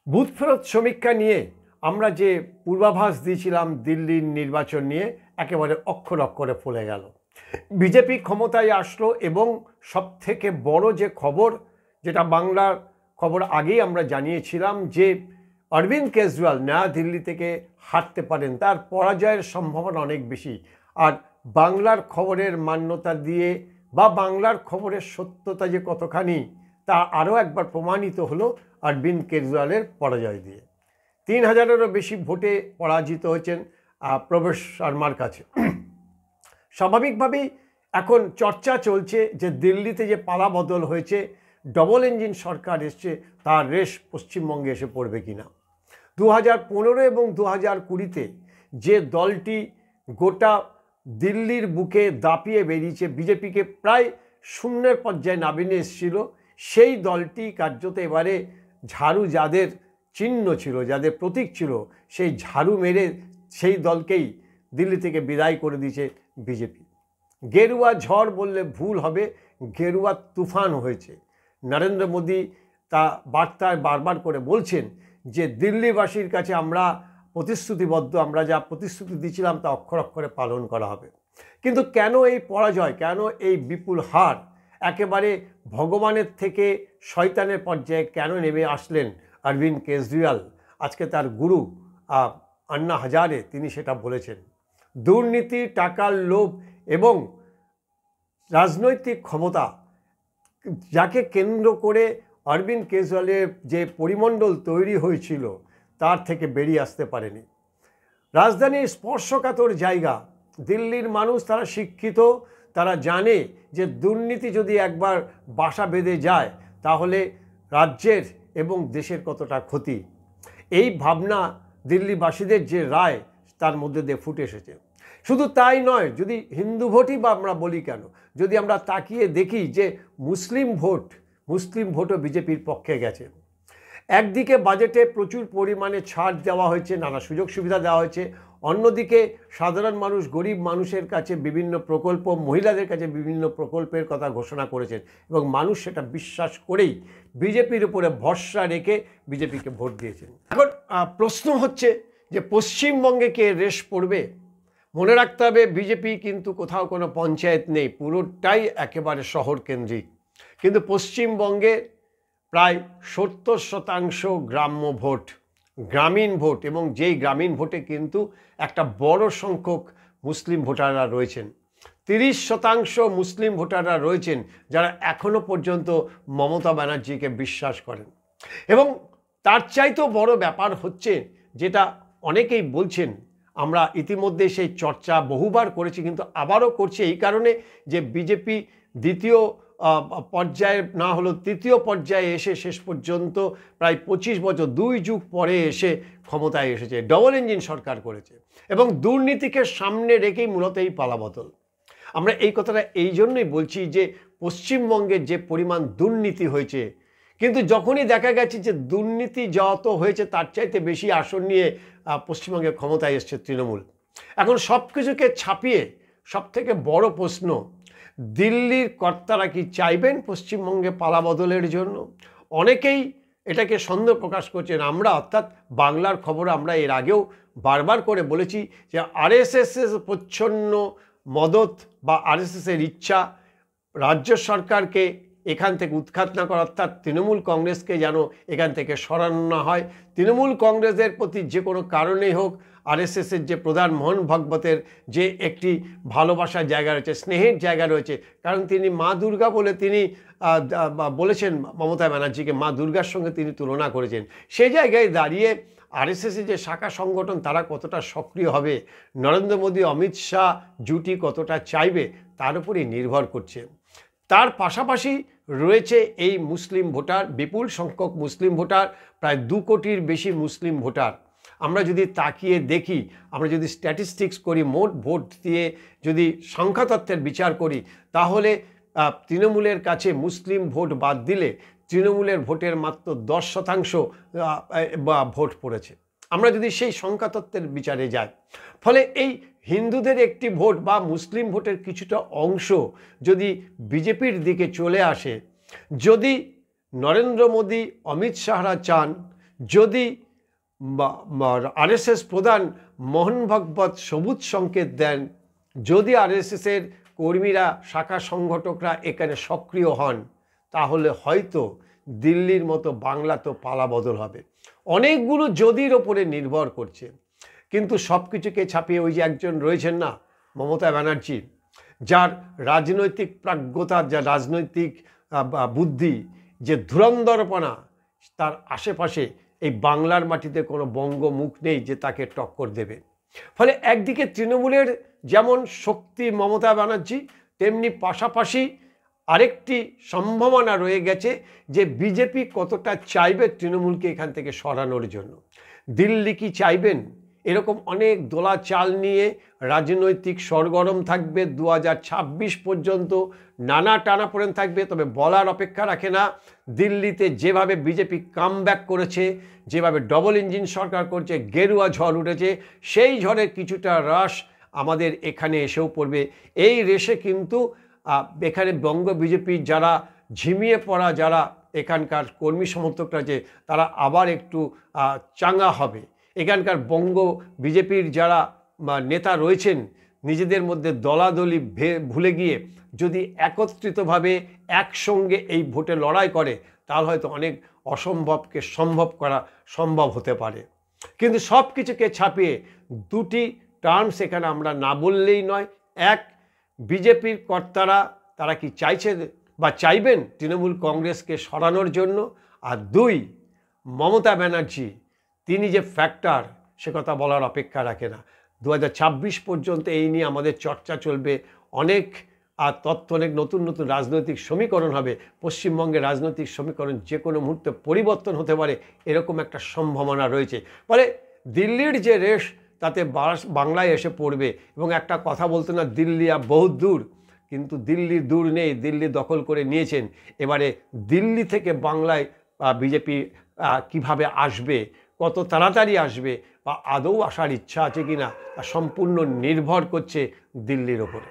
Booth ফেরত সমীক্ষা নিয়ে আমরা যে পূর্বাভাস দিয়েছিলাম দিল্লির নির্বাচন নিয়ে একেবারে অক্ষর অক্ষরে ফলে গেল। বিজেপি ক্ষমতায় আসলো এবং সবথেকে বড় যে খবর, যেটা বাংলার খবর আগেই আমরা জানিয়েছিলাম, যে অরবিন্দ কেজরিওয়াল নয়া দিল্লি থেকে হারতে পারেন, তার পরাজয়ের সম্ভাবনা অনেক বেশি। আর বাংলার খবরের মান্যতা দিয়ে বা বাংলার খবরের সত্যতা যে কতখানি তা আরও একবার প্রমাণিত হলো অরবিন্দ কেজরিওয়ালের পরাজয় দিয়ে। 3000-এরও বেশি ভোটে পরাজিত হয়েছেন প্রবেশ শর্মার কাছে। স্বাভাবিকভাবেই এখন চর্চা চলছে যে দিল্লিতে যে পালা বদল হয়েছে, ডবল ইঞ্জিন সরকার এসছে, তার রেশ পশ্চিমবঙ্গে এসে পড়বে কিনা। 2015 এবং 2020-তে যে দলটি গোটা দিল্লির বুকে দাপিয়ে বেরিয়েছে, বিজেপিকে প্রায় শূন্যের পর্যায়ে নামিয়ে এসেছিল, সেই দলটি কার্যত এবারে ঝাড়ু যাদের চিহ্ন ছিল, যাদের প্রতীক ছিল, সেই ঝাড়ু মেরে সেই দলকেই দিল্লি থেকে বিদায় করে দিয়েছে বিজেপি। গেরুয়া ঝড় বললে ভুল হবে, গেরুয়া তুফান হয়েছে। নরেন্দ্র মোদী তা বার্তায় বারবার করে বলছেন যে দিল্লিবাসীর কাছে আমরা প্রতিশ্রুতিবদ্ধ, আমরা যা প্রতিশ্রুতি দিয়েছিলাম তা অক্ষর অক্ষরে পালন করা হবে। কিন্তু কেন এই পরাজয়, কেন এই বিপুল হার? একেবারে ভগবানের থেকে শয়তানের পর্যায়ে কেন নেমে আসলেন অরবিন্দ কেজরিওয়াল? আজকে তার গুরু আন্না হাজারে তিনি সেটা বলেছেন। দুর্নীতি, টাকার লোভ এবং রাজনৈতিক ক্ষমতা, যাকে কেন্দ্র করে অরবিন্দ কেজরিওয়ালের যে পরিমণ্ডল তৈরি হয়েছিল তার থেকে বেরিয়ে আসতে পারেনি। রাজধানীর স্পর্শকাতর জায়গা, দিল্লির মানুষ তারা শিক্ষিত, তারা জানে যে দুর্নীতি যদি একবার বাসা বেঁধে যায় তাহলে রাজ্যের এবং দেশের কতটা ক্ষতি। এই ভাবনা দিল্লিবাসীদের যে রায় তার মধ্যে দিয়ে ফুটে এসেছে। শুধু তাই নয়, যদি হিন্দু ভোটই বা আমরা বলি কেন, যদি আমরা তাকিয়ে দেখি যে মুসলিম ভোটও বিজেপির পক্ষে গেছে। একদিকে বাজেটে প্রচুর পরিমাণে ছাড় দেওয়া হয়েছে, নানা সুযোগ সুবিধা দেওয়া হয়েছে, অন্যদিকে সাধারণ মানুষ, গরিব মানুষের কাছে বিভিন্ন প্রকল্প, মহিলাদের কাছে বিভিন্ন প্রকল্পের কথা ঘোষণা করেছেন এবং মানুষ সেটা বিশ্বাস করেই বিজেপির উপরে ভরসা রেখে বিজেপিকে ভোট দিয়েছেন। এখন প্রশ্ন হচ্ছে যে পশ্চিমবঙ্গে কে রেশ পড়বে? মনে রাখতে হবে বিজেপি কিন্তু কোথাও কোনো পঞ্চায়েত নেই, পুরোটাই একেবারে শহর কেন্দ্রিক। কিন্তু পশ্চিমবঙ্গে প্রায় 70% গ্রাম্য ভোট, গ্রামীণ ভোট, এবং যেই গ্রামীণ ভোটে কিন্তু একটা বড় সংখ্যক মুসলিম ভোটাররা রয়েছেন। 30% মুসলিম ভোটাররা রয়েছেন যারা এখনো পর্যন্ত মমতা ব্যানার্জিকে বিশ্বাস করেন। এবং তার চাইতেও বড় ব্যাপার হচ্ছে, যেটা অনেকেই বলছেন, আমরা ইতিমধ্যে সেই চর্চা বহুবার করেছি কিন্তু আবারও করছি এই কারণে যে বিজেপি দ্বিতীয় পর্যায়ে না হলেও তৃতীয় পর্যায়ে এসে শেষ পর্যন্ত প্রায় 25 বছর, 2 যুগ পরে এসে ক্ষমতায় এসেছে, ডবল ইঞ্জিন সরকার করেছে এবং দুর্নীতিকে সামনে রেখেই মূলত এই পালাবদল। আমরা এই কথাটা এই জন্যই বলছি যে পশ্চিমবঙ্গের যে পরিমাণ দুর্নীতি হয়েছে, কিন্তু যখনই দেখা গেছে যে দুর্নীতি যত হয়েছে তার চাইতে বেশি আসন নিয়ে পশ্চিমবঙ্গে ক্ষমতায় এসছে তৃণমূল। এখন সব কিছুকে ছাপিয়ে সবথেকে বড় প্রশ্ন, দিল্লির কর্তারা কি চাইবেন পশ্চিমবঙ্গে পালাবদলের জন্য? অনেকেই এটাকে সন্দেহ প্রকাশ করছেন। আমরা অর্থাৎ বাংলার খবর আমরা এর আগেও বারবার করে বলেছি যে আরএসএসের প্রচ্ছন্ন মদত বা আরএসএসের ইচ্ছা রাজ্য সরকারকে এখান থেকে উৎখাত না করা, অর্থাৎ তৃণমূল কংগ্রেসকে যেন এখান থেকে সরানো না হয়। তৃণমূল কংগ্রেসের প্রতি যে কোনো কারণেই হোক আরএসএসের যে প্রধান মোহন ভাগবতের যে একটি ভালোবাসার জায়গা রয়েছে, স্নেহের জায়গা রয়েছে, কারণ তিনি মা দুর্গা বলে তিনি বলেছেন মমতা ব্যানার্জিকে, মা দুর্গার সঙ্গে তিনি তুলনা করেছেন। সেই জায়গায় দাঁড়িয়ে আরএসএসের যে শাখা সংগঠন তারা কতটা সক্রিয় হবে, নরেন্দ্র মোদী অমিত শাহ জুটি কতটা চাইবে, তার উপরেই নির্ভর করছে। তার পাশাপাশি রয়েছে এই মুসলিম ভোটার, বিপুল সংখ্যক মুসলিম ভোটার, প্রায় 2 কোটির বেশি মুসলিম ভোটার। আমরা যদি তাকিয়ে দেখি, আমরা যদি স্ট্যাটিস্টিক্স করি, মোট ভোট দিয়ে যদি সংখ্যাতত্ত্বের বিচার করি, তাহলে তৃণমূলের কাছে মুসলিম ভোট বাদ দিলে তৃণমূলের ভোটের মাত্র 10% ভোট পড়েছে। আমরা যদি সেই সংখ্যাতত্ত্বের বিচারে যাই, ফলে এই হিন্দুদের একটি ভোট বা মুসলিম ভোটের কিছুটা অংশ যদি বিজেপির দিকে চলে আসে, যদি নরেন্দ্র মোদী অমিত শাহরা চান যদি আরএসএস প্রধান মোহন ভাগবত সবুজ সংকেত দেন, যদি আরএসএসের কর্মীরা, শাখা সংগঠকরা এখানে সক্রিয় হন, তাহলে হয়তো দিল্লির মতো বাংলা তো পালাবদল হবে। অনেকগুলো যদির ওপরে নির্ভর করছে, কিন্তু সব কিছুকে ছাপিয়ে ওই যে একজন রয়েছেন না, মমতা ব্যানার্জি, যার রাজনৈতিক প্রাজ্ঞতা, যার রাজনৈতিক বুদ্ধি, যে ধুরন্ধরপনা, তার আশেপাশে এই বাংলার মাটিতে কোনো বঙ্গমুখ নেই যে তাকে টক্কর দেবে। ফলে একদিকে তৃণমূলের যেমন শক্তি মমতা ব্যানার্জি, তেমনি পাশাপাশি আরেকটি সম্ভাবনা রয়ে গেছে যে বিজেপি কতটা চাইবে তৃণমূলকে এখান থেকে সরানোর জন্য। দিল্লি কি চাইবেন? এরকম অনেক দোলা চাল নিয়ে রাজনৈতিক সরগরম থাকবে 2026 পর্যন্ত, নানা টানাপোড়েন থাকবে। তবে বলার অপেক্ষা রাখে না, দিল্লিতে যেভাবে বিজেপি কামব্যাক করেছে, যেভাবে ডবল ইঞ্জিন সরকার করছে, গেরুয়া ঝড় উঠেছে, সেই ঝড়ের কিছুটা হ্রাস আমাদের এখানে এসেও পড়বে। এই রেশে কিন্তু এখানে বঙ্গ বিজেপির যারা ঝিমিয়ে পড়া, যারা এখানকার কর্মী সমর্থকরা, যে তারা আবার একটু চাঙ্গা হবে। এখানকার বঙ্গ বিজেপির যারা নেতা রয়েছেন, নিজেদের মধ্যে দলাদলি ভুলে গিয়ে যদি একত্রিতভাবে একসঙ্গে এই ভোটে লড়াই করে, তাহলে হয়তো অনেক অসম্ভবকে সম্ভব করা সম্ভব হতে পারে। কিন্তু সব কিছুকে ছাপিয়ে দুটি টার্মস এখানে আমরা না বললেই নয়। এক, বিজেপির কর্তারা তারা কি চাইছেন বা চাইবেন তৃণমূল কংগ্রেসকে সরানোর জন্য? আর দুই, মমতা ব্যানার্জি, তিনি যে ফ্যাক্টর, সে কথা বলার অপেক্ষা রাখে না। 2026 পর্যন্ত এই নিয়ে আমাদের চর্চা চলবে, অনেক তথ্য, অনেক নতুন নতুন রাজনৈতিক সমীকরণ হবে। পশ্চিমবঙ্গের রাজনৈতিক সমীকরণ যে কোনো মুহূর্তে পরিবর্তন হতে পারে, এরকম একটা সম্ভাবনা রয়েছে। ফলে দিল্লির যে রেশ, তাতে বাংলায় এসে পড়বে। এবং একটা কথা বলতো না, দিল্লি আর বহুত দূর, কিন্তু দিল্লি দূর নেই, দিল্লি দখল করে নিয়েছেন। এবারে দিল্লি থেকে বাংলায় বিজেপি কিভাবে আসবে, কত তাড়াতাড়ি আসবে, বা আদৌ আসার ইচ্ছা আছে কিনা, তা সম্পূর্ণ নির্ভর করছে দিল্লির ওপরে।